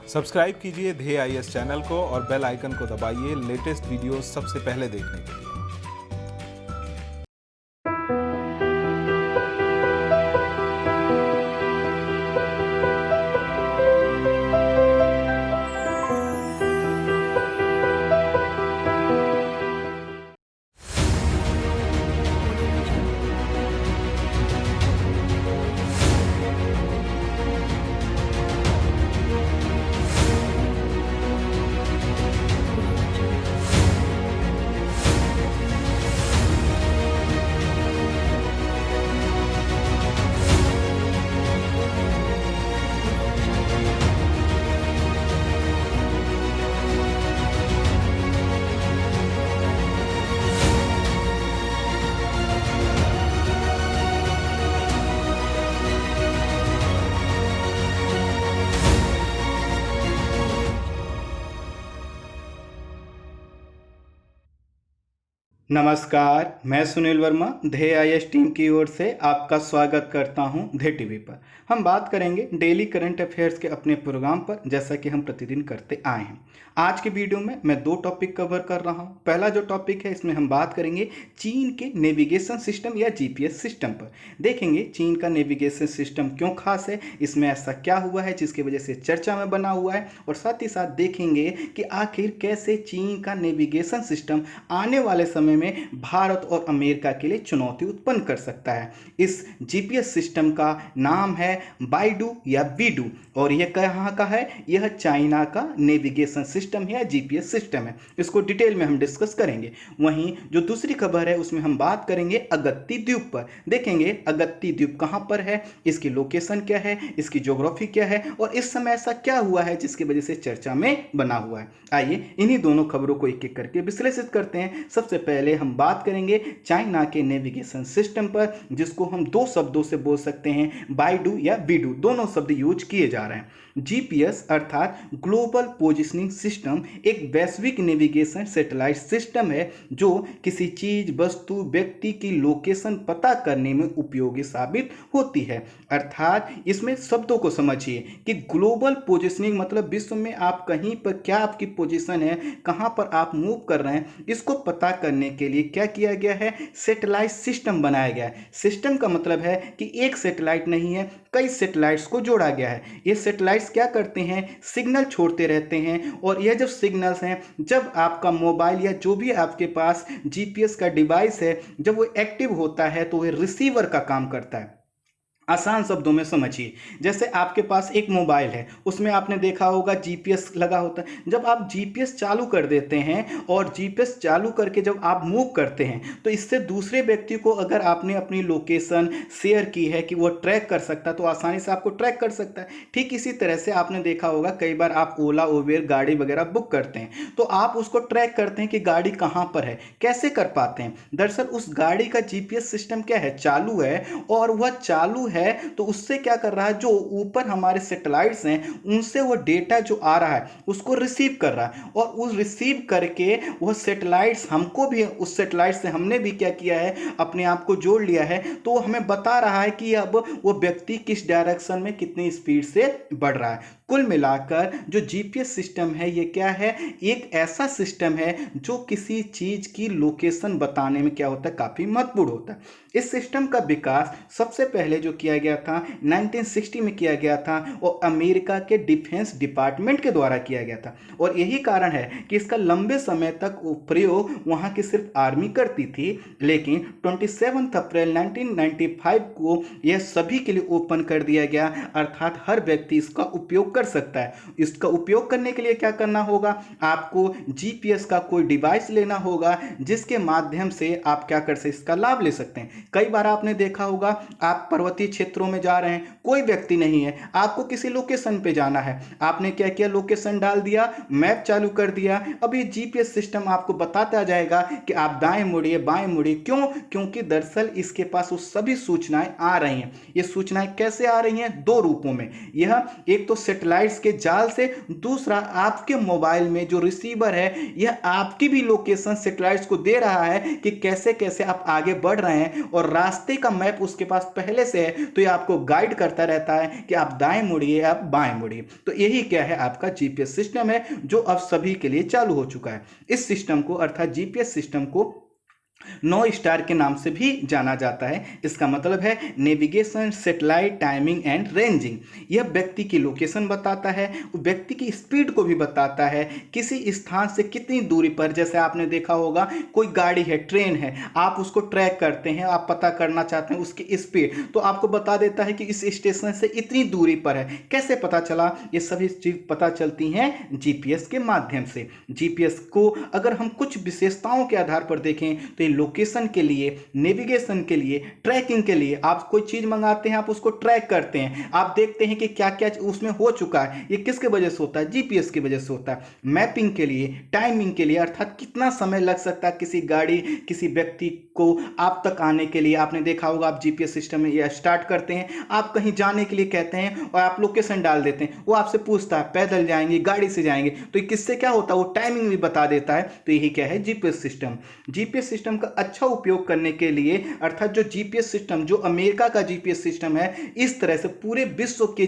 Subscribe कीजिए ध्येय IAS channel को और बेल आइकन को दबाइए लेटेस्ट वीडियो सबसे पहले देखने के लिए। नमस्कार, मैं सुनील वर्मा ध्येय आईएएस टीम की ओर से आपका स्वागत करता हूं ध्येय टीवी पर। हम बात करेंगे डेली करंट अफेयर्स के अपने प्रोग्राम पर, जैसा कि हम प्रतिदिन करते आए हैं। आज के वीडियो में मैं 2 टॉपिक कवर कर रहा हूं। पहला जो टॉपिक है, इसमें हम बात करेंगे चीन के नेविगेशन सिस्टम या जीपीएस सिस्टम पर। देखेंगे चीन का नेविगेशन सिस्टम क्यों खास है, इसमें ऐसा क्या हुआ है जिसकी वजह से चर्चा में बना हुआ है, और साथ ही साथ देखेंगे कि आखिर कैसे चीन का नेविगेशन सिस्टम आने वाले समय में भारत और अमेरिका के लिए चुनौती उत्पन्न कर सकता है। इस जीपीएस सिस्टम का नाम है बाइडू या वीडू, और यह कहाँ का है? यह चाइना का नेविगेशन सिस्टम है या जीपीएस सिस्टम है। इसको डिटेल में हम डिस्कस करेंगे। वहीं जो दूसरी खबर है, उसमें हम बात करेंगे अगत्ती द्वीप पर। देखेंगे अगत्ती द्वीप कहाँ पर है, इसकी लोकेशन क्या है, इसकी ज्योग्राफी क्या है, और इस समय ऐसा क्या हुआ है जिसकी वजह से चर्चा में बना हुआ है। आइए इन्हीं दोनों खबरों को एक एक करके विश्लेषित करते हैं। सबसे पहले हम बात करेंगे चाइना के नेविगेशन सिस्टम पर, जिसको हम 2 शब्दों से बोल सकते हैं, बाइडू या वीडू, दोनों शब्द यूज किए जा रहे हैं। जीपीएस अर्थात ग्लोबल पोजिशनिंग सिस्टम एक वैश्विक नेविगेशन सैटेलाइट सिस्टम है जो किसी चीज, वस्तु, व्यक्ति की लोकेशन पता करने में उपयोगी साबित होती है। अर्थात इसमें शब्दों को समझिए कि ग्लोबल पोजिशनिंग मतलब विश्व में आप कहीं पर क्या आपकी पोजीशन है, कहां पर आप मूव कर रहे हैं, इसको पता करने के लिए क्या किया गया है, सैटेलाइट सिस्टम बनाया गया है। सिस्टम का मतलब है कि एक सैटेलाइट नहीं है, कई सैटेलाइट्स को जोड़ा गया है। ये सैटेलाइट्स क्या करते हैं, सिग्नल छोड़ते रहते हैं, और यह जब सिग्नल्स हैं, जब आपका मोबाइल या जो भी आपके पास जीपीएस का डिवाइस है, जब वो एक्टिव होता है तो वह रिसीवर का काम करता है। आसान शब्दों में समझिए, जैसे आपके पास एक मोबाइल है, उसमें आपने देखा होगा जीपीएस लगा होता है। जब आप जीपीएस चालू कर देते हैं और जीपीएस चालू करके जब आप मूव करते हैं, तो इससे दूसरे व्यक्ति को अगर आपने अपनी लोकेशन शेयर की है कि वो ट्रैक कर सकता है, तो आसानी से आपको ट्रैक कर सकता है। ठीक इसी तरह से आपने देखा होगा कई बार आप ओला उबेर गाड़ी वगैरह बुक करते हैं, तो आप उसको ट्रैक करते हैं कि गाड़ी कहाँ पर है। कैसे कर पाते हैं? दरअसल उस गाड़ी का जीपीएस सिस्टम क्या है, चालू है, और वह चालू है तो उससे क्या कर रहा है, जो ऊपर हमारे सैटेलाइट्स हैं उनसे वो डेटा जो आ रहा है उसको रिसीव कर रहा है, और उस रिसीव करके वो सैटेलाइट्स हमको भी, उस सैटेलाइट से हमने भी क्या किया है, अपने आप को जोड़ लिया है। तो वो हमें बता रहा है कि अब वो व्यक्ति किस डायरेक्शन में कितनी स्पीड से बढ़ रहा है। कुल मिलाकर जो जीपीएस सिस्टम है, ये क्या है, एक ऐसा सिस्टम है जो किसी चीज की लोकेशन बताने में क्या होता है, काफी महत्वपूर्ण होता है। इस सिस्टम का विकास सबसे पहले जो किया गया था 1960 में किया गया था, और अमेरिका के डिफेंस डिपार्टमेंट के द्वारा किया गया था, और यही कारण है कि इसका लंबे समय तक प्रयोग वहां की सिर्फ आर्मी करती थी। लेकिन 27 अप्रैल 1995 को यह सभी के लिए ओपन कर दिया गया, अर्थात हर व्यक्ति इसका उपयोग कर सकता है। इसका उपयोग करने के लिए क्या करना होगा, आपको जीपीएस का कोई डिवाइस लेना होगा, जिसके माध्यम से आप क्या कर सकते, इसका लाभ ले सकते हैं। कई बार आपने देखा होगा, आप पर्वतीय क्षेत्रों में जा रहे हैं, कोई व्यक्ति नहीं है, आपको किसी लोकेशन पे जाना है, आपने क्या किया, लोकेशन डाल दिया, मैप चालू कर दिया, अब ये जीपीएस सिस्टम आपको बताता जाएगा कि आप दाएं मुड़िए, बाएं मुड़िए। क्यों? क्योंकि दरअसल इसके पास वो सभी सूचनाएं आ रही हैं। ये सूचनाएं कैसे आ रही हैं? 2 रूपों में। यह एक तो सैटेलाइट्स के जाल से, दूसरा आपके मोबाइल में जो रिसीवर है, यह आपकी भी लोकेशन सैटेलाइट्स को दे रहा है कि कैसे कैसे आप आगे बढ़ रहे हैं, और रास्ते का मैप उसके पास पहले से है, तो ये आपको गाइड करता रहता है कि आप दाएं मुड़िए, आप बाएं मुड़िए। तो यही क्या है, आपका जीपीएस सिस्टम है जो अब सभी के लिए चालू हो चुका है। इस सिस्टम को अर्थात जीपीएस सिस्टम को 9 स्टार के नाम से भी जाना जाता है। इसका मतलब है navigation, satellite, timing and ranging. यह व्यक्ति की लोकेशन बताता है, व्यक्ति की स्पीड को भी बताता है, किसी स्थान से कितनी दूरी पर, जैसे आपने देखा होगा कोई गाड़ी है, ट्रेन है, आप उसको ट्रैक करते हैं, आप पता करना चाहते हैं उसकी स्पीड, तो आपको बता देता है कि इस स्टेशन से इतनी दूरी पर है। कैसे पता चला? ये सभी चीज पता चलती हैं जीपीएस के माध्यम से। जीपीएस को अगर हम कुछ विशेषताओं के आधार पर देखें तो लोकेशन के लिए, नेविगेशन के लिए, ट्रैकिंग के लिए, आप कोई चीज मंगाते हैं, आप उसको ट्रैक करते हैं, आप देखते हैं कि क्या क्या उसमें हो चुका है। ये किसके वजह से होता है? जीपीएस की वजह से होता है। मैपिंग के लिए, टाइमिंग के लिए, अर्थात कितना समय लग सकता है किसी गाड़ी, किसी व्यक्ति को आप तक आने के लिए। आपने देखा होगा, आप जीपीएस सिस्टम में ये स्टार्ट करते हैं, आप कहीं जाने के लिए कहते हैं और आप लोकेशन डाल देते हैं, वो आपसे पूछता है पैदल जाएंगे, गाड़ी से जाएंगे, तो किससे क्या होता है, वो टाइमिंग भी बता देता है। तो यही क्या है, जीपीएस सिस्टम। जीपीएस सिस्टम का अच्छा उपयोग करने के लिए, अर्थात जो जीपीएस सिस्टम, जो अमेरिका का जीपीएस सिस्टम है, इस तरह से पूरे विश्व के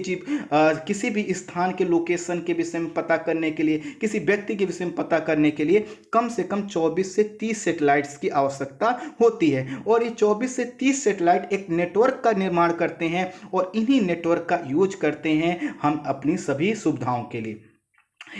किसी भी स्थान के लोकेशन के विषय में पता करने के लिए, किसी व्यक्ति के विषय में पता करने के लिए कम से कम 24 से 30 सैटेलाइट्स की आवश्यकता होती है। और ये 24 से 30 सैटेलाइट एक नेटवर्क का निर्माण करते हैं और इन्हीं नेटवर्क का यूज करते हैं हम अपनी सभी सुविधाओं के लिए।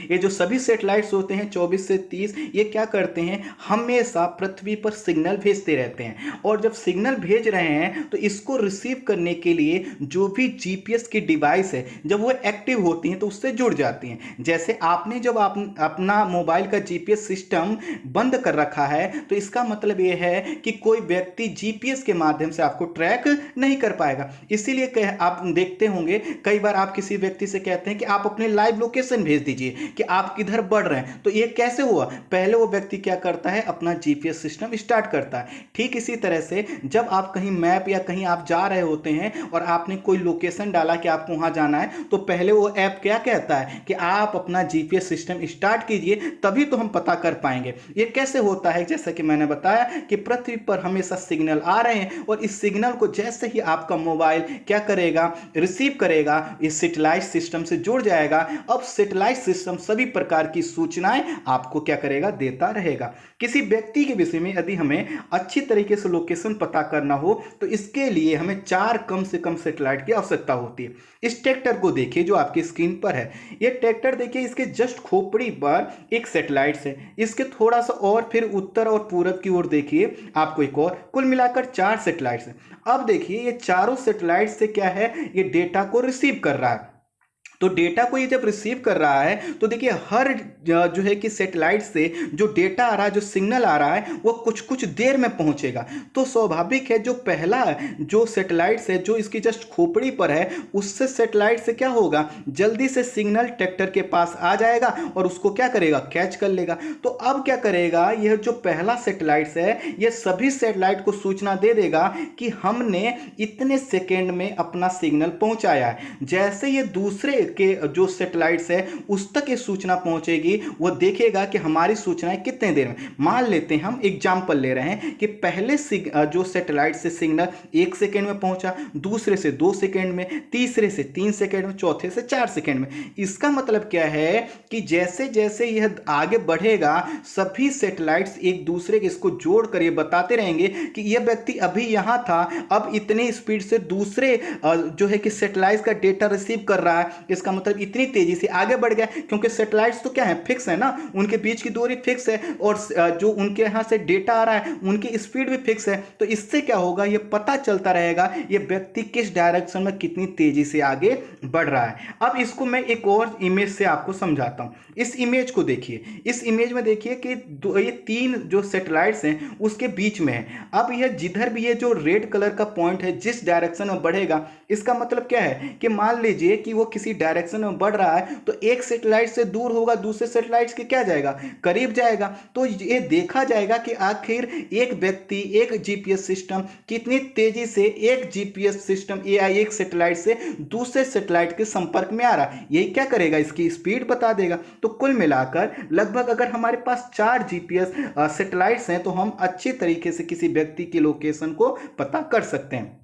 ये जो सभी सैटेलाइट्स होते हैं 24 से 30, ये क्या करते हैं, हमेशा पृथ्वी पर सिग्नल भेजते रहते हैं। और जब सिग्नल भेज रहे हैं तो इसको रिसीव करने के लिए जो भी जीपीएस की डिवाइस है, जब वो एक्टिव होती हैं तो उससे जुड़ जाती हैं। जैसे आपने जब अपना मोबाइल का जीपीएस सिस्टम बंद कर रखा है तो इसका मतलब ये है कि कोई व्यक्ति जीपीएस के माध्यम से आपको ट्रैक नहीं कर पाएगा। इसीलिए आप देखते होंगे कई बार आप किसी व्यक्ति से कहते हैं कि आप अपने लाइव लोकेशन भेज दीजिए कि आप किधर बढ़ रहे हैं, तो ये कैसे हुआ? पहले वो व्यक्ति क्या करता है, अपना जीपीएस सिस्टम स्टार्ट करता है। ठीक इसी तरह से जब आप कहीं मैप या कहीं आप जा रहे होते हैं और आपने कोई लोकेशन डाला कि आपको वहां जाना है, तो पहले वो ऐप क्या कहता है कि आप अपना जीपीएस सिस्टम स्टार्ट कीजिए, तभी तो हम पता कर पाएंगे। ये कैसे होता है? जैसा कि मैंने बताया कि पृथ्वी पर हमेशा सिग्नल आ रहे हैं और इस सिग्नल को जैसे ही आपका मोबाइल क्या करेगा, रिसीव करेगा, इस सैटेलाइट सिस्टम से जुड़ जाएगा। अब सैटेलाइट सिस्टम सभी प्रकार की सूचनाएं आपको क्या करेगा, देता रहेगा। किसी व्यक्ति के विषय में यदि हमें अच्छी तरीके से लोकेशन पता करना हो तो इसके लिए हमें 4 कम से कम सैटेलाइट की आवश्यकता होती है। इस ट्रैक्टर को देखिए जो आपकी स्क्रीन पर है, ये ट्रैक्टर देखिए, इसके जस्ट खोपड़ी पर एक सैटेलाइट है, इसके थोड़ा सा और फिर उत्तर और पूरब की ओर देखिए आपको एक और, कुल मिलाकर 4 सैटेलाइट्स हैं। अब देखिए ये चारों सैटेलाइट से क्या है, ये डेटा को रिसीव कर रहा है। तो डेटा को ये जब रिसीव कर रहा है तो देखिए हर जो है कि सैटेलाइट से जो डेटा आ रहा है, जो सिग्नल आ रहा है, वो कुछ कुछ देर में पहुंचेगा। तो स्वाभाविक है जो पहला जो सैटेलाइट है जो इसकी जस्ट खोपड़ी पर है, उससे सैटेलाइट से क्या होगा, जल्दी से सिग्नल ट्रैक्टर के पास आ जाएगा और उसको क्या करेगा, कैच कर लेगा। तो अब क्या करेगा, यह जो पहला सैटेलाइट है ये सभी सैटेलाइट को सूचना दे देगा कि हमने इतने सेकेंड में अपना सिग्नल पहुंचाया है। जैसे ये दूसरे के जो सैटेलाइट्स है उस तक ये सूचना पहुंचेगी, वो देखेगा कि हमारी सूचनाएं कितने देर में। मान लेते हैं, हम एग्जांपल ले रहे हैं कि पहले जो सैटेलाइट से सिग्नल 1 सेकेंड में पहुंचा, दूसरे से 2 सेकेंड में, तीसरे से 3 सेकेंड में, चौथे से 4 सेकेंड में। इसका मतलब क्या है कि जैसे जैसे यह आगे बढ़ेगा सभी सैटेलाइट्स एक दूसरे के इसको जोड़कर ये बताते रहेंगे कि यह व्यक्ति अभी यहां था, अब इतनी स्पीड से दूसरे जो है कि सैटेलाइट का डेटा रिसीव कर रहा है, इसका मतलब इतनी तेजी से आगे बढ़ गया। क्योंकि सैटेलाइट्स तो क्या है, फिक्स है ना, उनके बीच की दूरी फिक्स है और जो उनके यहां से डेटा आ रहा है उनकी स्पीड भी फिक्स है। तो इससे क्या होगा, ये पता चलता रहेगा ये व्यक्ति किस डायरेक्शन में कितनी तेजी से आगे बढ़ रहा है। अब इसको मैं एक और इमेज से आपको समझाता हूं। इस इमेज को देखिए, इस इमेज में देखिए कि ये 3 जो सैटेलाइट्स हैं उसके बीच में है। अब यह जिधर भी ये जो रेड कलर का पॉइंट है जिस डायरेक्शन में बढ़ेगा, इसका मतलब क्या है कि मान लीजिए कि वो किसी डायरेक्शन में बढ़ रहा है तो एक सैटेलाइट से दूर होगा, दूसरे सैटेलाइट के क्या जाएगा, करीब जाएगा। तो ये देखा जाएगा कि आखिर एक व्यक्ति, एक जीपीएस सिस्टम कितनी तेजी से एक जीपीएस सिस्टम या एक सैटेलाइट से दूसरे सैटेलाइट के संपर्क में आ रहा है, यही क्या करेगा, इसकी स्पीड बता देगा। तो कुल मिलाकर लगभग अगर हमारे पास 4 जीपीएस सैटेलाइट्स हैं तो हम अच्छी तरीके से किसी व्यक्ति की लोकेशन को पता कर सकते हैं।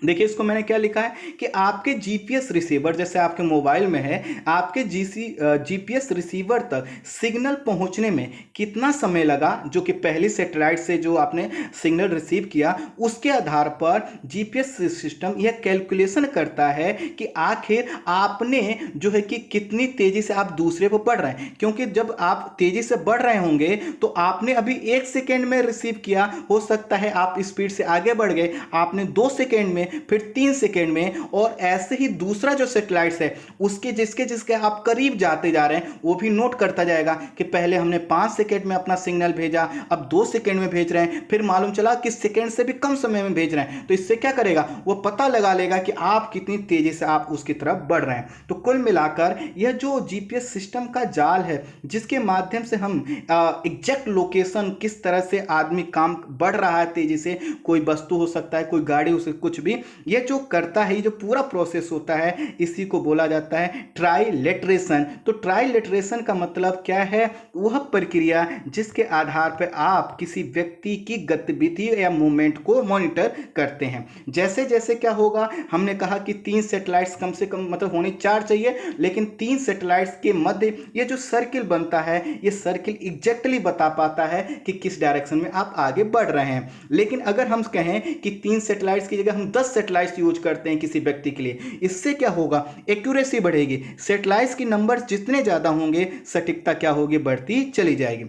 देखिए इसको मैंने क्या लिखा है कि आपके जीपीएस रिसीवर, जैसे आपके मोबाइल में है, आपके जीपीएस रिसीवर तक सिग्नल पहुंचने में कितना समय लगा, जो कि पहली सैटेलाइट से जो आपने सिग्नल रिसीव किया, उसके आधार पर जीपीएस सिस्टम यह कैलकुलेशन करता है कि आखिर आपने जो है कि कितनी तेजी से आप दूसरे पर बढ़ रहे हैं। क्योंकि जब आप तेजी से बढ़ रहे होंगे तो आपने अभी 1 सेकेंड में रिसीव किया, हो सकता है आप स्पीड से आगे बढ़ गए, आपने 2 सेकेंड में, फिर 3 सेकेंड में, और ऐसे ही दूसरा जो सैटेलाइट्स है उसके जिसके जिसके आप करीब जाते जा रहे हैं वो भी नोट करता जाएगा कि पहले हमने 5 सेकेंड में अपना सिग्नल भेजा, अब 2 सेकेंड में भेज रहे हैं, फिर मालूम चला कि सेकेंड से भी कम समय में भेज रहे हैं। तो इससे क्या करेगा, वो पता लगा लेगा कि आप कितनी तेजी से आप उसकी तरफ बढ़ रहे हैं। तो कुल मिलाकर यह जो जीपीएस सिस्टम का जाल है, जिसके माध्यम से हम एग्जैक्ट लोकेशन, किस तरह से आदमी काम बढ़ रहा है तेजी से, कोई वस्तु हो सकता है, कोई गाड़ी हो सकती है, कुछ भी, ये जो करता है, ये जो पूरा प्रोसेस होता है, इसी को बोला जाता है ट्राइलेटरेशन। तो ट्राइलेटरेशन का मतलब क्या है, वह प्रक्रिया जिसके आधार पर आप किसी व्यक्ति की गतिविधि या मूवमेंट को मॉनिटर करते हैं। जैसे जैसे क्या होगा, हमने कहा कि 3 सैटेलाइट्स कम से कम, मतलब होने 4 चाहिए, लेकिन 3 सैटेलाइट्स के मध्य ये जो सर्किल बनता है, ये सर्किल एग्जैक्टली बता पाता है कि किस डायरेक्शन में आप आगे बढ़ रहे हैं। लेकिन अगर हम कहें कि 3 सैटेलाइट्स की जगह हम 10 सैटेलाइट्स यूज करते हैं किसी व्यक्ति के लिए, इससे क्या होगा, एक्यूरेसी बढ़ेगी। सैटेलाइट्स की नंबर जितने ज्यादा होंगे, सटीकता क्या होगी, बढ़ती चली जाएगी।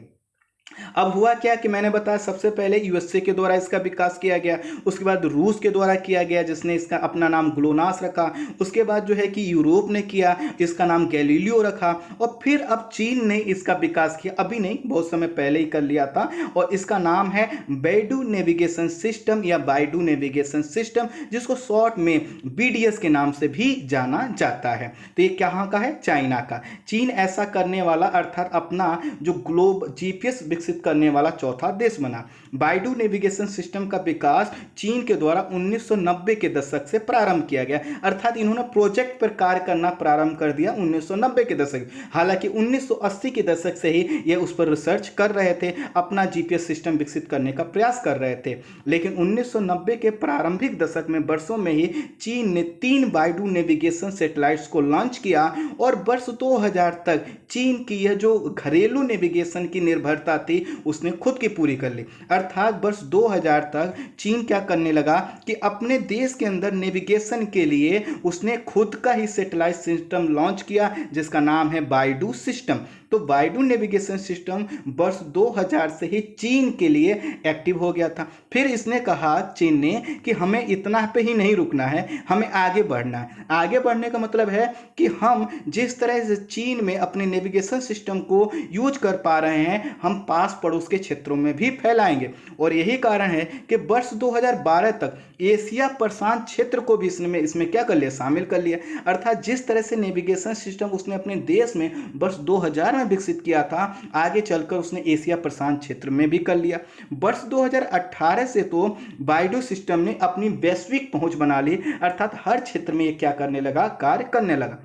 अब हुआ क्या कि मैंने बताया सबसे पहले यूएसए के द्वारा इसका विकास किया गया, उसके बाद रूस के द्वारा किया गया जिसने इसका अपना नाम ग्लोनास रखा, उसके बाद जो है कि यूरोप ने किया, इसका नाम गैलीलियो रखा, और फिर अब चीन ने इसका विकास किया, अभी नहीं बहुत समय पहले ही कर लिया था, और इसका नाम है बेइडू नेविगेशन सिस्टम या बाइडू नेविगेशन सिस्टम, जिसको शॉर्ट में बीडीएस के नाम से भी जाना जाता है। तो ये कहाँ का है, चाइना का। चीन ऐसा करने वाला, अर्थात अपना जो ग्लोब जीपीएस विकसित करने वाला चौथा देश बना। बाइडू नेविगेशन सिस्टम का विकास चीन के द्वारा 1990 के दशक से प्रारंभ किया गया, अर्थात इन्होंने प्रोजेक्ट पर कार्य करना प्रारंभ कर दिया 1990 के दशक। हालांकि 1980 के दशक से ही ये उस पर रिसर्च कर रहे थे, अपना जीपीएस सिस्टम विकसित करने का प्रयास कर रहे थे। लेकिन 1990 के प्रारंभिक दशक में, वर्षों में ही चीन ने 3 बाइडू नेविगेशन सैटेलाइट्स को लॉन्च किया, और वर्ष 2000 तक चीन की यह जो घरेलू नेविगेशन की निर्भरता थी उसने खुद की पूरी कर ली। अर्थात वर्ष 2000 तक चीन क्या करने लगा कि अपने देश के अंदर नेविगेशन के लिए उसने खुद का ही सैटेलाइट सिस्टम लॉन्च किया, जिसका नाम है बाइडू सिस्टम। तो बाइडू नेविगेशन सिस्टम वर्ष 2000 से ही चीन के लिए एक्टिव हो गया था। फिर इसने कहा, चीन ने, कि हमें इतना पे ही नहीं रुकना है, हमें आगे बढ़ना है। आगे बढ़ने का मतलब है कि हम जिस तरह से चीन में अपने नेविगेशन सिस्टम को यूज कर पा रहे हैं, हम पास पड़ोस के क्षेत्रों में भी फैलाएंगे। और यही कारण है कि वर्ष 2012 तक एशिया प्रशांत क्षेत्र को भी इसमें क्या कर लिया, शामिल कर लिया। अर्थात जिस तरह से नेविगेशन सिस्टम उसने अपने देश में वर्ष 2000 में विकसित किया था, आगे चलकर उसने एशिया प्रशांत क्षेत्र में भी कर लिया। वर्ष 2018 से तो बाइडू सिस्टम ने अपनी वैश्विक पहुंच बना ली, अर्थात हर क्षेत्र में ये क्या करने लगा, कार्य करने लगा।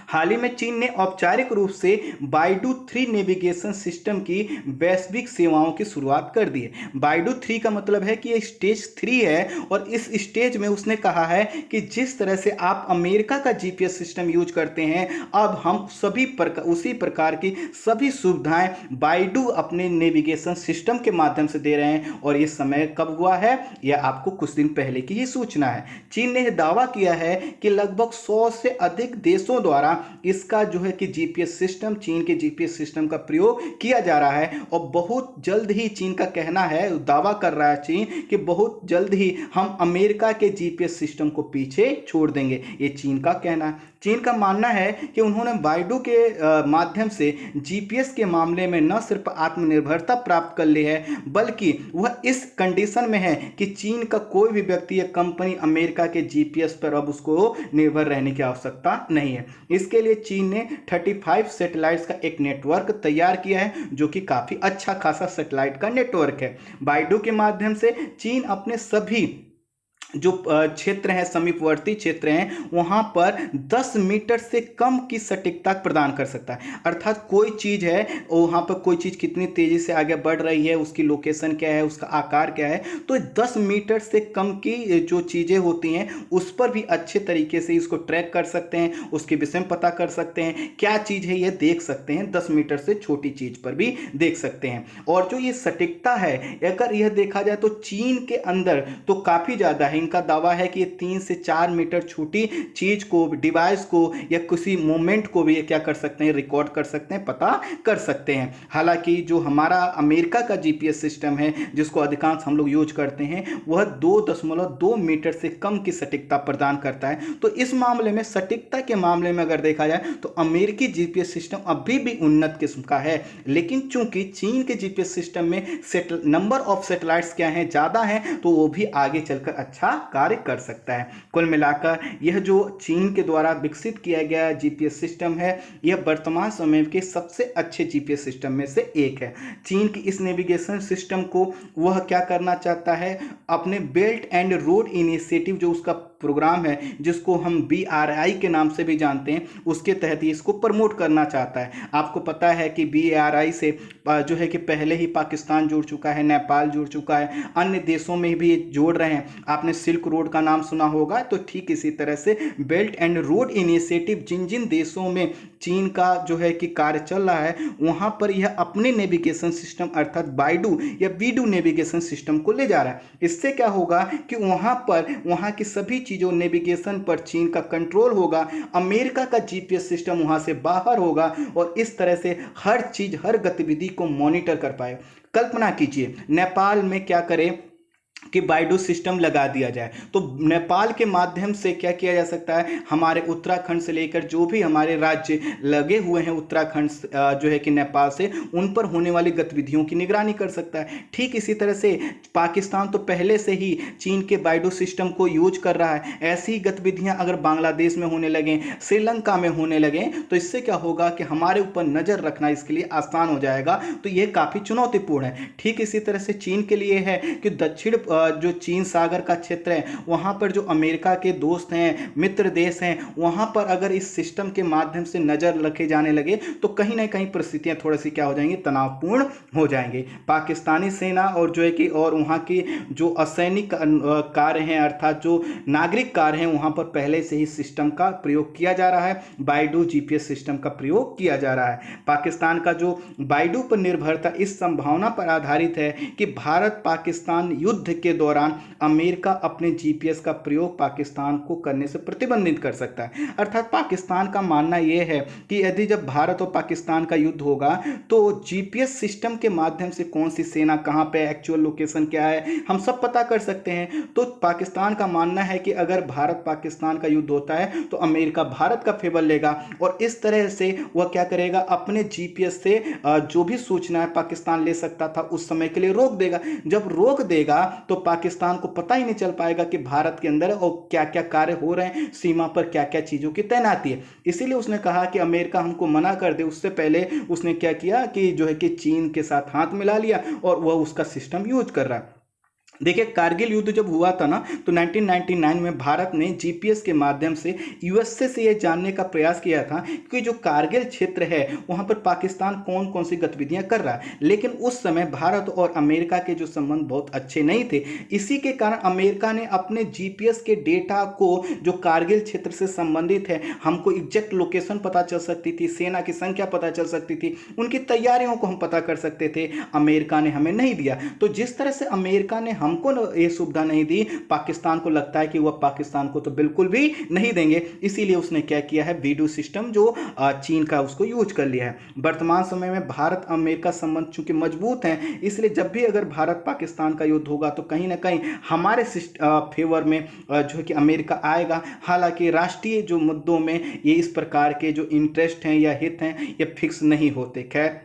हाल ही में चीन ने औपचारिक रूप से बाइडू 3 नेविगेशन सिस्टम की वैश्विक सेवाओं की शुरुआत कर दी है। बाइडू 3 का मतलब है कि ये स्टेज 3 है, और इस स्टेज में उसने कहा है कि जिस तरह से आप अमेरिका का जीपीएस सिस्टम यूज करते हैं, अब हम उसी प्रकार की सभी सुविधाएं बाइडू अपने नेविगेशन सिस्टम के माध्यम से दे रहे हैं। और ये समय कब हुआ है, यह आपको कुछ दिन पहले की ही सूचना है। चीन ने दावा किया है कि लगभग 100 से अधिक देशों द्वारा इसका जो है कि जीपीएस सिस्टम, चीन के जीपीएस सिस्टम का प्रयोग किया जा रहा है। और बहुत जल्द ही चीन का कहना है, दावा कर रहा है चीन, कि बहुत जल्द ही हम अमेरिका के जीपीएस सिस्टम को पीछे छोड़ देंगे। ये चीन का कहना है। चीन का मानना है कि उन्होंने बाइडू के माध्यम से जीपीएस के मामले में न सिर्फ आत्मनिर्भरता प्राप्त कर ली है, बल्कि वह इस कंडीशन में है कि चीन का कोई भी व्यक्ति या कंपनी अमेरिका के जीपीएस पर अब उसको निर्भर रहने की आवश्यकता नहीं है। इसके लिए चीन ने 35 सैटेलाइट्स का एक नेटवर्क तैयार किया है, जो कि काफ़ी अच्छा खासा सैटेलाइट का नेटवर्क है। बाइडू के माध्यम से चीन अपने सभी जो क्षेत्र हैं, समीपवर्ती क्षेत्र हैं, वहां पर 10 मीटर से कम की सटीकता प्रदान कर सकता है। अर्थात कोई चीज है, वहां पर कोई चीज कितनी तेजी से आगे बढ़ रही है, उसकी लोकेशन क्या है, उसका आकार क्या है, तो 10 मीटर से कम की जो चीजें होती हैं उस पर भी अच्छे तरीके से इसको ट्रैक कर सकते हैं, उसके विषय में पता कर सकते हैं, क्या चीज है ये देख सकते हैं। 10 मीटर से छोटी चीज पर भी देख सकते हैं। और जो ये सटीकता है, अगर यह देखा जाए तो चीन के अंदर तो काफी ज्यादा है। इनका दावा है कि ये 3 से 4 मीटर छोटी चीज को, डिवाइस को या किसी मोमेंट को भी ये क्या कर सकते हैं, रिकॉर्ड कर सकते हैं, पता कर सकते हैं। हालांकि जो हमारा अमेरिका का जीपीएस सिस्टम है, जिसको अधिकांश हम लोग यूज करते हैं, वह 2.2 मीटर से कम की सटीकता प्रदान करता है। तो इस मामले में, सटीकता के मामले में अगर देखा जाए तो अमेरिकी जीपीएस सिस्टम अभी भी उन्नत किस्म का है। लेकिन चूंकि चीन के जीपीएस सिस्टम में नंबर ऑफ सैटेलाइट्स क्या हैं, ज्यादा हैं, तो वो भी आगे चलकर अच्छा कार्य कर सकता है। कुल मिलाकर यह जो चीन के द्वारा विकसित किया गया जीपीएस सिस्टम है, यह वर्तमान समय के सबसे अच्छे जीपीएस सिस्टम में से एक है। चीन की इस नेविगेशन सिस्टम को वह क्या करना चाहता है, अपने बेल्ट एंड रोड इनिशिएटिव जो उसका प्रोग्राम है, जिसको हम BRI के नाम से भी जानते हैं, उसके तहत ही इसको प्रमोट करना चाहता है। आपको पता है कि BRI से जो है कि पहले ही पाकिस्तान जुड़ चुका है, नेपाल जुड़ चुका है, अन्य देशों में भी जोड़ रहे हैं। आपने सिल्क रोड का नाम सुना होगा, तो ठीक इसी तरह से बेल्ट एंड रोड इनिशिएटिव जिन जिन देशों में चीन का जो है कि कार्य चल रहा है, वहां पर यह अपने नेविगेशन सिस्टम अर्थात बाइडू या वीडू नेविगेशन सिस्टम को ले जा रहा है। इससे क्या होगा कि वहां पर वहां की सभी चीजों, नेविगेशन पर चीन का कंट्रोल होगा, अमेरिका का जीपीएस सिस्टम वहां से बाहर होगा और इस तरह से हर चीज, हर गतिविधि को मॉनिटर कर पाए। कल्पना कीजिए नेपाल में क्या करे कि बाइडू सिस्टम लगा दिया जाए, तो नेपाल के माध्यम से क्या किया जा सकता है, हमारे उत्तराखंड से लेकर जो भी हमारे राज्य लगे हुए हैं उत्तराखंड जो है कि नेपाल से, उन पर होने वाली गतिविधियों की निगरानी कर सकता है। ठीक इसी तरह से पाकिस्तान तो पहले से ही चीन के बाइडू सिस्टम को यूज कर रहा है। ऐसी ही गतिविधियां अगर बांग्लादेश में होने लगें, श्रीलंका में होने लगें, तो इससे क्या होगा कि हमारे ऊपर नजर रखना इसके लिए आसान हो जाएगा। तो यह काफी चुनौतीपूर्ण है। ठीक इसी तरह से चीन के लिए है कि दक्षिण जो चीन सागर का क्षेत्र है, वहां पर जो अमेरिका के दोस्त हैं, मित्र देश हैं, वहां पर अगर इस सिस्टम के माध्यम से नजर रखे जाने लगे तो कहीं ना कहीं परिस्थितियां थोड़ी सी क्या हो जाएंगी, तनावपूर्ण हो जाएंगी। पाकिस्तानी सेना और जो है कि और वहां की जो असैनिक कार्य हैं, अर्थात जो नागरिक कार्य हैं, वहां पर पहले से ही सिस्टम का प्रयोग किया जा रहा है, बाइडू जीपीएस सिस्टम का प्रयोग किया जा रहा है। पाकिस्तान का जो बाइडू पर निर्भरता इस संभावना पर आधारित है कि भारत पाकिस्तान युद्ध के दौरान अमेरिका अपने जीपीएस का प्रयोग पाकिस्तान को करने से प्रतिबंधित कर सकता है। अर्थात पाकिस्तान का मानना यह है कि यदि जब भारत और पाकिस्तान का युद्ध होगा तो जीपीएस सिस्टम के माध्यम से कौन सी सेना कहां पे, एक्चुअल लोकेशन क्या है, हम सब पता कर सकते हैं। तो पाकिस्तान का मानना है कि अगर भारत पाकिस्तान का युद्ध होता है तो अमेरिका भारत का फेवर लेगा और इस तरह से वह क्या करेगा, अपने जीपीएस से जो भी सूचनाएं पाकिस्तान ले सकता था उस समय के लिए रोक देगा। जब रोक देगा तो पाकिस्तान को पता ही नहीं चल पाएगा कि भारत के अंदर और क्या क्या कार्य हो रहे हैं, सीमा पर क्या क्या चीजों की तैनाती है। इसीलिए उसने कहा कि अमेरिका हमको मना कर दे, उससे पहले उसने क्या किया कि जो है कि चीन के साथ हाथ मिला लिया और वह उसका सिस्टम यूज कर रहा है। देखिए, कारगिल युद्ध जब हुआ था ना, तो 1999 में भारत ने जीपीएस के माध्यम से यूएसए से यह जानने का प्रयास किया था कि जो कारगिल क्षेत्र है वहां पर पाकिस्तान कौन कौन सी गतिविधियां कर रहा है। लेकिन उस समय भारत और अमेरिका के जो संबंध बहुत अच्छे नहीं थे। इसी के कारण अमेरिका ने अपने जीपीएस के डेटा को, जो कारगिल क्षेत्र से संबंधित है, हमको एग्जैक्ट लोकेशन पता चल सकती थी, सेना की संख्या पता चल सकती थी, उनकी तैयारियों को हम पता कर सकते थे, अमेरिका ने हमें नहीं दिया। तो जिस तरह से अमेरिका ने हमको ये सुविधा नहीं दी, पाकिस्तान को लगता है कि वह पाकिस्तान को तो बिल्कुल भी नहीं देंगे। इसीलिए उसने क्या किया है, वीडू सिस्टम जो चीन का, उसको यूज कर लिया है। वर्तमान समय में भारत अमेरिका संबंध चूंकि मजबूत हैं, इसलिए जब भी अगर भारत पाकिस्तान का युद्ध होगा तो कहीं ना कहीं हमारे फेवर में जो है कि अमेरिका आएगा। हालांकि राष्ट्रीय जो मुद्दों में ये इस प्रकार के जो इंटरेस्ट हैं या हित हैं, ये फिक्स नहीं होते। खैर,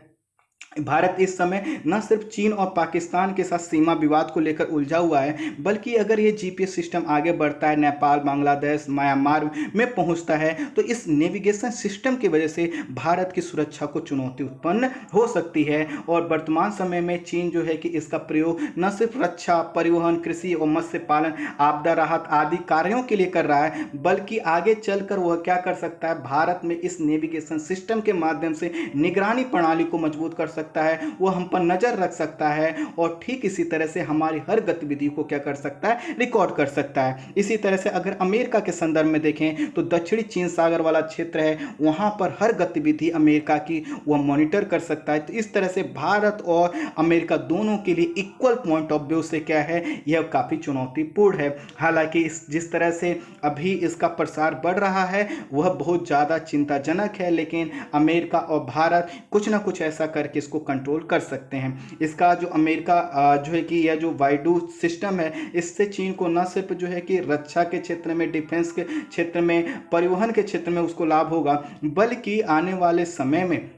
भारत इस समय न सिर्फ चीन और पाकिस्तान के साथ सीमा विवाद को लेकर उलझा हुआ है, बल्कि अगर ये जीपीएस सिस्टम आगे बढ़ता है, नेपाल, बांग्लादेश, म्यांमार में पहुंचता है, तो इस नेविगेशन सिस्टम की वजह से भारत की सुरक्षा को चुनौती उत्पन्न हो सकती है। और वर्तमान समय में चीन जो है कि इसका प्रयोग न सिर्फ रक्षा, परिवहन, कृषि और मत्स्य पालन, आपदा राहत आदि कार्यों के लिए कर रहा है, बल्कि आगे चलकर वह क्या कर सकता है, भारत में इस नेविगेशन सिस्टम के माध्यम से निगरानी प्रणाली को मजबूत कर सकता है, वो हम पर नजर रख सकता है और ठीक इसी तरह से हमारी हर गतिविधि को क्या कर सकता है, रिकॉर्ड कर सकता है। इसी तरह से अगर अमेरिका के संदर्भ में देखें तो दक्षिणी चीन सागर वाला क्षेत्र है, वहां पर हर गतिविधि अमेरिका की वह मॉनिटर कर सकता है। तो इस तरह से भारत और अमेरिका दोनों के लिए इक्वल पॉइंट ऑफ व्यू से क्या है, यह काफी चुनौतीपूर्ण है। हालांकि जिस तरह से अभी इसका प्रसार बढ़ रहा है वह बहुत ज्यादा चिंताजनक है, लेकिन अमेरिका और भारत कुछ ना कुछ ऐसा करके इसको कंट्रोल कर सकते हैं। इसका जो अमेरिका जो है कि यह जो वाइडू सिस्टम है, इससे चीन को न सिर्फ जो है कि रक्षा के क्षेत्र में, डिफेंस के क्षेत्र में, परिवहन के क्षेत्र में उसको लाभ होगा, बल्कि आने वाले समय में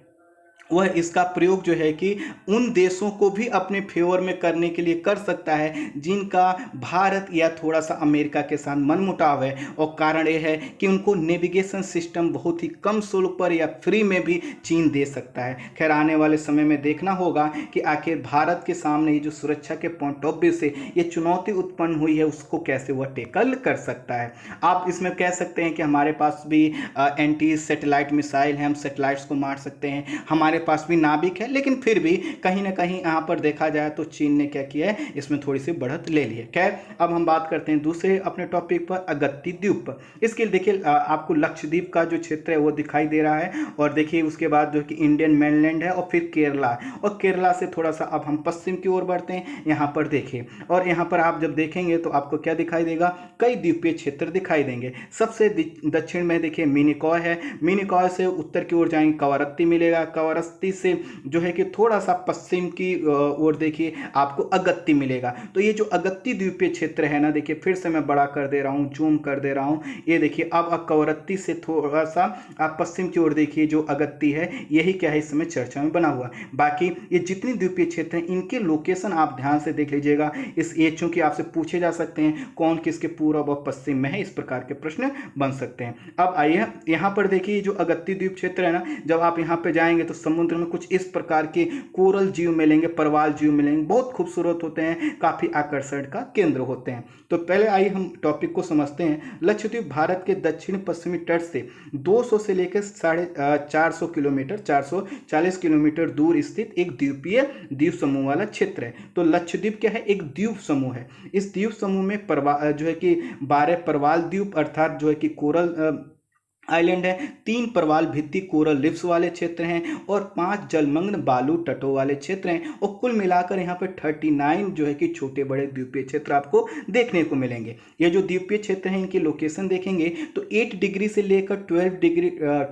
वह इसका प्रयोग जो है कि उन देशों को भी अपने फेवर में करने के लिए कर सकता है जिनका भारत या थोड़ा सा अमेरिका के साथ मनमुटाव है। और कारण यह है कि उनको नेविगेशन सिस्टम बहुत ही कम शुल्क पर या फ्री में भी चीन दे सकता है। खैर आने वाले समय में देखना होगा कि आखिर भारत के सामने ये जो सुरक्षा के पॉइंट ऑफ व्यू से ये चुनौती उत्पन्न हुई है उसको कैसे वह टैकल कर सकता है। आप इसमें कह सकते हैं कि हमारे पास भी एंटी सैटेलाइट मिसाइल है, हम सैटेलाइट्स को मार सकते हैं, हमारे पास भी नाभिक है, लेकिन फिर भी कहीं ना कहीं यहाँ पर देखा जाए तो चीन ने क्या किया है, इसमें थोड़ी सी बढ़त ले ली है। खैर अब हम बात करते हैं दूसरे अपने टॉपिक पर, अगत्ती द्वीप पर। इसके लिए देखिए आपको लक्षद्वीप का जो क्षेत्र है वो दिखाई दे रहा है, और देखिए उसके बाद जो कि इंडियन मेनलैंड है और फिर केरला, और केरला से थोड़ा सा अब हम पश्चिम की ओर बढ़ते हैं। यहाँ पर देखिए, और यहाँ पर आप जब देखेंगे तो आपको क्या दिखाई देगा, कई द्वीपीय क्षेत्र दिखाई देंगे। सबसे दक्षिण में देखिए मिनिकॉय है, मिनिकॉय से उत्तर की ओर जाएंगे कवरत्ती मिलेगा, कवरत्ती से जो है कि थोड़ा सा पश्चिम की ओर देखिए आपको अगत्ती मिलेगा। तो ये जो अगत्ती द्वीपीय क्षेत्र है ना, देखिए फिर से मैं बड़ा कर दे रहा हूँ, जूम कर दे रहा हूँ, ये देखिए अब कवरत्ती से थोड़ा सा आप पश्चिम की ओर देखिए जो अगत्ती है, यही क्या है इस समय चर्चा में बना हुआ। बाकी ये जितनी द्वीपीय क्षेत्र हैं इनके लोकेशन आप ध्यान से देख लीजिएगा। इस ये चूंकि आपसे पूछे जा सकते हैं कौन किसके पूर्व और पश्चिम में है, इस प्रकार के प्रश्न बन सकते हैं। अब आइए यहाँ पर देखिए जो अगत्ती द्वीप क्षेत्र है ना, जब आप यहाँ पे जाएंगे तो समुद्र में कुछ इस प्रकार के कोरल जीव मिलेंगे, परवाल जीव मिलेंगे, बहुत खूबसूरत होते हैं, काफी आकर्षण का केंद्र होते हैं। तो पहले आइए हम टॉपिक को समझते हैं। लक्षद्वीप भारत के दक्षिण पश्चिमी तट से 200 से लेकर 450 किलोमीटर, 440 किलोमीटर दूर स्थित एक द्वीप समूह वाला क्षेत्र है। तो लक्षद्वीप क्या है, एक द्वीप समूह है। इस द्वीप समूह में जो है कि 12 परवाल द्वीप अर्थात जो है कि कोरल आइलैंड है, 3 प्रवाल भित्ति कोरल रिफ्स वाले क्षेत्र हैं और 5 जलमग्न बालू तटों वाले क्षेत्र हैं, और कुल मिलाकर यहाँ पे 39 जो है कि छोटे बड़े द्वीपीय क्षेत्र आपको देखने को मिलेंगे। ये जो द्वीपीय क्षेत्र हैं इनकी लोकेशन देखेंगे तो 8 डिग्री से लेकर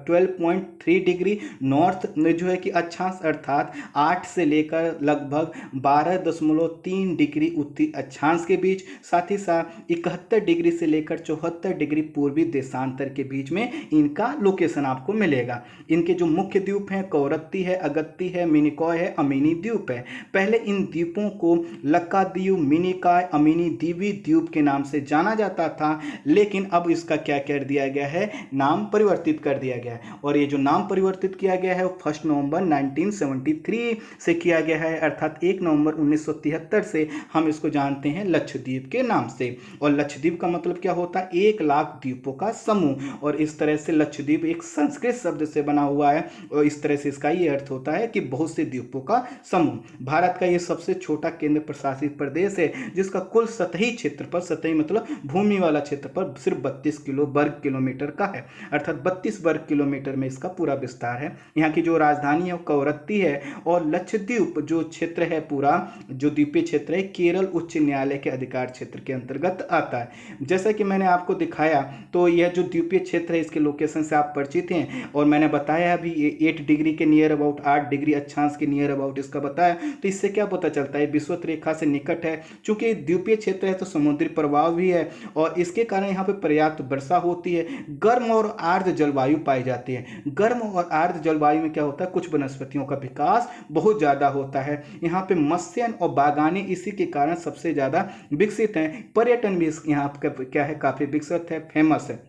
12.3 डिग्री नॉर्थ में जो है कि अक्षांश, अर्थात 8 से लेकर लगभग 12.3 डिग्री उत्तरी अक्षांश के बीच, साथ ही साथ 71 डिग्री से लेकर 74 डिग्री पूर्वी देशांतर के बीच में इनका लोकेशन आपको मिलेगा। इनके जो मुख्य द्वीप हैं कवरत्ती है, अगत्ती है, मिनिकॉय है, अमीनी द्वीप है। पहले इन द्वीपों को लक्काद्वीप, मिनिकॉय, अमीनी द्वीपी द्वीप के नाम से जाना जाता था, लेकिन अब इसका क्या कर दिया गया है, नाम परिवर्तित कर दिया गया है। और ये जो नाम परिवर्तित किया गया है वो 1 नवंबर 1973 से किया गया है, अर्थात 1 नवंबर 1973 से हम इसको जानते हैं लक्षद्वीप के नाम से। और लक्षद्वीप का मतलब क्या होता है, 1 लाख द्वीपों का समूह। और इस तरह से लक्षद्वीप एक संस्कृत शब्द से बना हुआ है, और इस तरह से इसका ये अर्थ होता है कि बहुत से द्वीपों का समूह। भारत का ये सबसे छोटा केंद्र प्रशासित प्रदेश है जिसका कुल सतही क्षेत्रफल, सतही मतलब भूमि वाला क्षेत्रफल सिर्फ 32 वर्ग किलोमीटर का है, अर्थात 32 वर्ग किलोमीटर में इसका पूरा विस्तार है। यहाँ की जो राजधानी है वो कवरत्ती है, और लक्षद्वीप जो क्षेत्र है पूरा जो द्वीपीय क्षेत्र है केरल उच्च न्यायालय के अधिकार क्षेत्र के अंतर्गत आता है। जैसा कि मैंने आपको दिखाया तो यह जो द्वीपीय क्षेत्र है इसके लोकेशन से आप परिचित हैं और मैंने बताया अभी 8 डिग्री के नियर अबाउट, 8 डिग्री अक्षांश के नियर अबाउट इसका बताया, तो इससे क्या पता चलता है विषुवत रेखा से निकट है। चूंकि द्वीपीय क्षेत्र है तो समुद्री प्रभाव भी है और इसके कारण यहाँ पे पर्याप्त वर्षा होती है। गर्म और आर्द्र जलवायु पाई जाती है। गर्म और आर्द्र जलवायु में क्या होता है, कुछ वनस्पतियों का विकास बहुत ज़्यादा होता है। यहाँ पे मत्स्यन और बागानी इसी के कारण सबसे ज़्यादा विकसित हैं। पर्यटन भी यहाँ पे क्या है, काफ़ी विकसित है, फेमस है।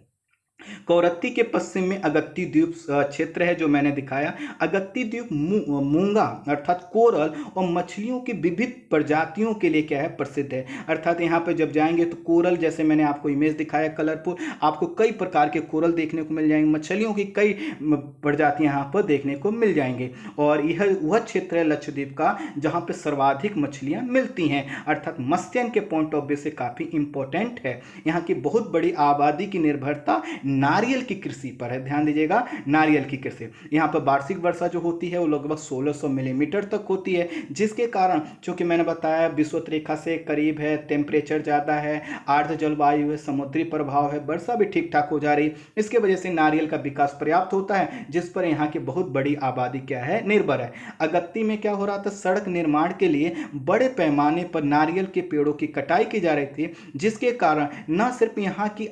कौरत्ती के पश्चिम में अगत्ती द्वीप क्षेत्र है जो मैंने दिखाया। अगत्ती द्वीप मूंगा अर्थात कोरल और मछलियों की विविध प्रजातियों के लिए क्या है, प्रसिद्ध है। अर्थात यहाँ पे जब जाएंगे तो कोरल, जैसे मैंने आपको इमेज दिखाया कलरफुल, आपको कई प्रकार के कोरल देखने को मिल जाएंगे, मछलियों की कई प्रजातियां यहाँ पर देखने को मिल जाएंगे। और यह वह क्षेत्र है लक्षद्वीप का जहाँ पे सर्वाधिक मछलियां मिलती हैं, अर्थात मत्स्यन के पॉइंट ऑफ व्यू से काफ़ी इंपॉर्टेंट है। यहाँ की बहुत बड़ी आबादी की निर्भरता नारियल की कृषि पर है। ध्यान दीजिएगा, नारियल की कृषि। यहाँ पर वार्षिक वर्षा जो होती है वो लगभग 1600 मिलीमीटर तक होती है, जिसके कारण चूंकि मैंने बताया विषुवत रेखा से करीब है, टेम्परेचर ज़्यादा है, आर्द्र जलवायु है, समुद्री प्रभाव है, वर्षा भी ठीक ठाक हो जा रही, इसके वजह से नारियल का विकास पर्याप्त होता है, जिस पर यहाँ की बहुत बड़ी आबादी क्या है, निर्भर है। अगत्ती में क्या हो रहा था, सड़क निर्माण के लिए बड़े पैमाने पर नारियल के पेड़ों की कटाई की जा रही थी, जिसके कारण न सिर्फ यहाँ की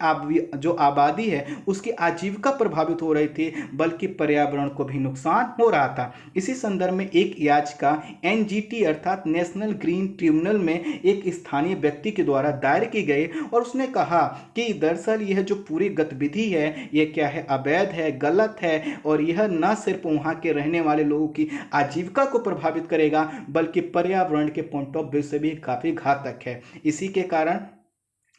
जो आबादी है उसकी आजीविका प्रभावित हो रही थी, बल्कि पर्यावरण को भी नुकसान हो रहा था। इसी संदर्भ में एक याचिका एनजीटी अर्थात नेशनल ग्रीन ट्रिब्यूनल में एक स्थानीय व्यक्ति के द्वारा दायर की गई और उसने कहा कि दरअसल यह जो पूरी गतिविधि है यह क्या है, अवैध है, गलत है और यह न सिर्फ वहां के रहने वाले लोगों की आजीविका को प्रभावित करेगा बल्कि पर्यावरण के पॉइंट ऑफ व्यू से भी काफी घातक है। इसी के कारण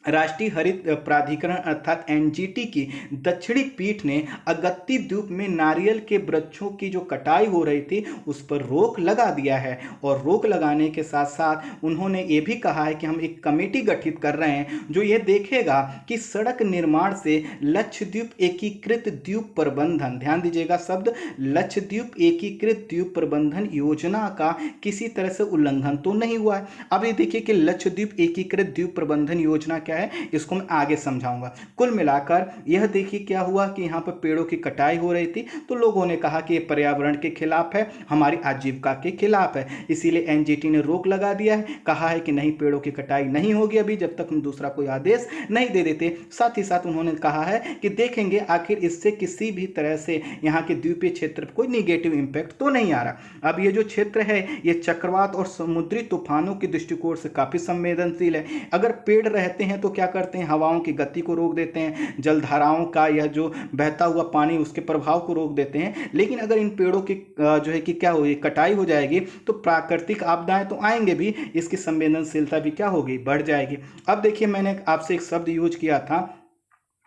राष्ट्रीय हरित प्राधिकरण अर्थात एनजीटी की दक्षिणी पीठ ने अगत्ती द्वीप में नारियल के वृक्षों की जो कटाई हो रही थी उस पर रोक लगा दिया है। और रोक लगाने के साथ साथ उन्होंने ये भी कहा है कि हम एक कमेटी गठित कर रहे हैं जो ये देखेगा कि सड़क निर्माण से लक्षद्वीप एकीकृत द्वीप प्रबंधन, ध्यान दीजिएगा शब्द, लक्षद्वीप एकीकृत द्वीप प्रबंधन योजना का किसी तरह से उल्लंघन तो नहीं हुआ है। अब ये देखिए कि लक्षद्वीप एकीकृत द्वीप प्रबंधन योजना है, इसको मैं आगे समझाऊंगा। कुल मिलाकर यह देखिए क्या हुआ कि यहाँ पर पेड़ों की कटाई हो रही थी तो लोगों ने कहा कि ये पर्यावरण के खिलाफ है, हमारी आजीविका के खिलाफ है, इसीलिए एनजीटी ने रोक लगा दिया है, कहा है कि नहीं पेड़ों की कटाई नहीं होगी अभी जब तक हम दूसरा कोई आदेश नहीं दे देते। साथ ही साथ उन्होंने कहा है कि देखेंगे आखिर इससे किसी भी तरह से यहाँ के द्वीपीय क्षेत्र पर कोई निगेटिव इंपैक्ट तो नहीं आ रहा। अब ये जो क्षेत्र है ये चक्रवात और समुद्री तूफानों के दृष्टिकोण से काफी संवेदनशील है। अगर पेड़ रहते हैं तो क्या करते हैं, हवाओं की गति को रोक देते हैं, जलधाराओं का यह जो बहता हुआ पानी उसके प्रभाव को रोक देते हैं। लेकिन अगर इन पेड़ों की जो है कि क्या होगी, कटाई हो जाएगी तो प्राकृतिक आपदाएं तो आएंगे भी, इसकी संवेदनशीलता भी क्या होगी, बढ़ जाएगी। अब देखिए मैंने आपसे एक शब्द यूज किया था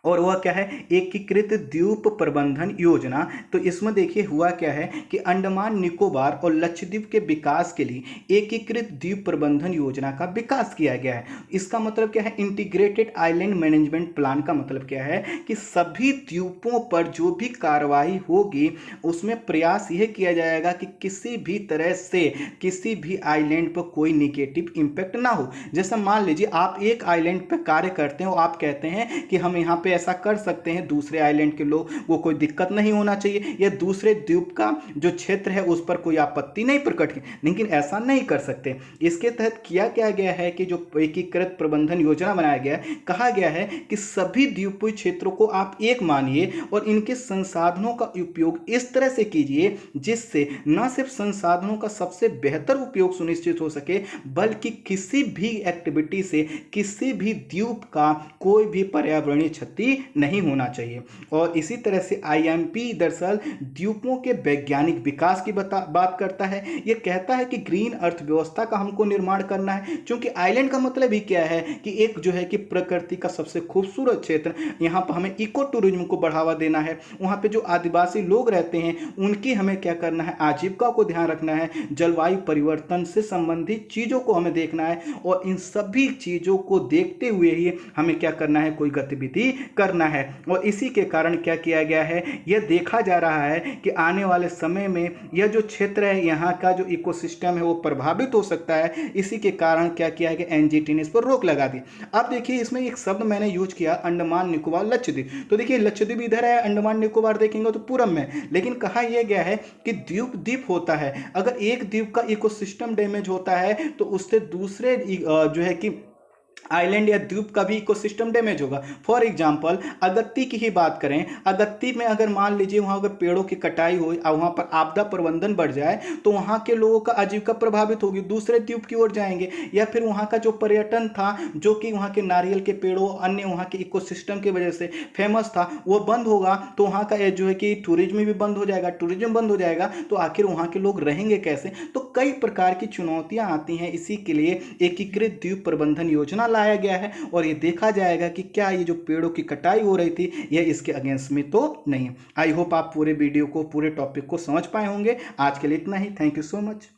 और वह क्या है, एकीकृत द्वीप प्रबंधन योजना। तो इसमें देखिए हुआ क्या है कि अंडमान निकोबार और लक्षद्वीप के विकास के लिए एकीकृत द्वीप प्रबंधन योजना का विकास किया गया है। इसका मतलब क्या है, इंटीग्रेटेड आइलैंड मैनेजमेंट प्लान का मतलब क्या है कि सभी द्वीपों पर जो भी कार्रवाई होगी उसमें प्रयास यह किया जाएगा कि किसी भी तरह से किसी भी आइलैंड पर कोई निगेटिव इंपैक्ट ना हो। जैसा मान लीजिए आप एक आइलैंड पर कार्य करते हैं और आप कहते हैं कि हम यहाँ पे ऐसा कर सकते हैं, दूसरे आइलैंड के लोग वो कोई दिक्कत नहीं होना चाहिए, या दूसरे द्वीप का जो क्षेत्र है उस पर कोई आपत्ति नहीं प्रकट की, लेकिन ऐसा नहीं कर सकते। इसके तहत किया क्या गया है कि जो एकीकृत प्रबंधन योजना बनाया गया है, कहा गया है कि सभी द्वीपीय क्षेत्रों को आप एक मानिए और इनके संसाधनों का उपयोग इस तरह से कीजिए जिससे न सिर्फ संसाधनों का सबसे बेहतर उपयोग सुनिश्चित हो सके बल्कि किसी भी एक्टिविटी से किसी भी द्वीप का कोई भी पर्यावरणीय क्षति नहीं होना चाहिए। और इसी तरह से आईएमपी दरअसल द्वीपों के वैज्ञानिक विकास की बात करता है। यह कहता है कि ग्रीन अर्थव्यवस्था का हमको निर्माण करना है, क्योंकि आइलैंड का मतलब ही क्या है कि एक जो है कि प्रकृति का सबसे खूबसूरत क्षेत्र, यहाँ पर हमें इको टूरिज्म को बढ़ावा देना है, वहाँ पे जो आदिवासी लोग रहते हैं उनकी हमें क्या करना है, आजीविका को ध्यान रखना है, जलवायु परिवर्तन से संबंधित चीज़ों को हमें देखना है और इन सभी चीज़ों को देखते हुए ही हमें क्या करना है, कोई गतिविधि करना है। और इसी के कारण क्या किया गया है, यह देखा जा रहा है कि आने वाले समय में यह जो क्षेत्र है, यहाँ का जो इकोसिस्टम है वो प्रभावित हो सकता है। इसी के कारण क्या किया है कि एनजीटी ने इस पर रोक लगा दी। अब देखिए इसमें एक शब्द मैंने यूज किया, अंडमान निकोबार लक्षद्वीप। तो देखिए लक्षद्वीप इधर है, अंडमान निकोबार देखेंगे तो पूरब में, लेकिन कहा यह गया है कि द्वीप द्वीप होता है, अगर एक द्वीप का इकोसिस्टम डैमेज होता है तो उससे दूसरे जो है कि आइलैंड या द्वीप का भी इकोसिस्टम डैमेज होगा। फॉर एग्जांपल अगत्ती की ही बात करें, अगत्ती में अगर मान लीजिए वहाँ अगर पेड़ों की कटाई हो और वहाँ पर आपदा प्रबंधन बढ़ जाए तो वहाँ के लोगों का आजीविका प्रभावित होगी, दूसरे द्वीप की ओर जाएंगे, या फिर वहाँ का जो पर्यटन था जो कि वहाँ के नारियल के पेड़ों अन्य वहाँ के इकोसिस्टम की वजह से फेमस था वो बंद होगा, तो वहाँ का जो है कि टूरिज्म भी बंद हो जाएगा। टूरिज्म बंद हो जाएगा तो आखिर वहाँ के लोग रहेंगे कैसे। तो कई प्रकार की चुनौतियाँ आती हैं, इसी के लिए एकीकृत द्वीप प्रबंधन योजना लाया गया है और ये देखा जाएगा कि क्या ये जो पेड़ों की कटाई हो रही थी ये इसके अगेंस्ट में तो नहीं है। आई होप आप पूरे वीडियो को, पूरे टॉपिक को समझ पाए होंगे। आज के लिए इतना ही। Thank you so much.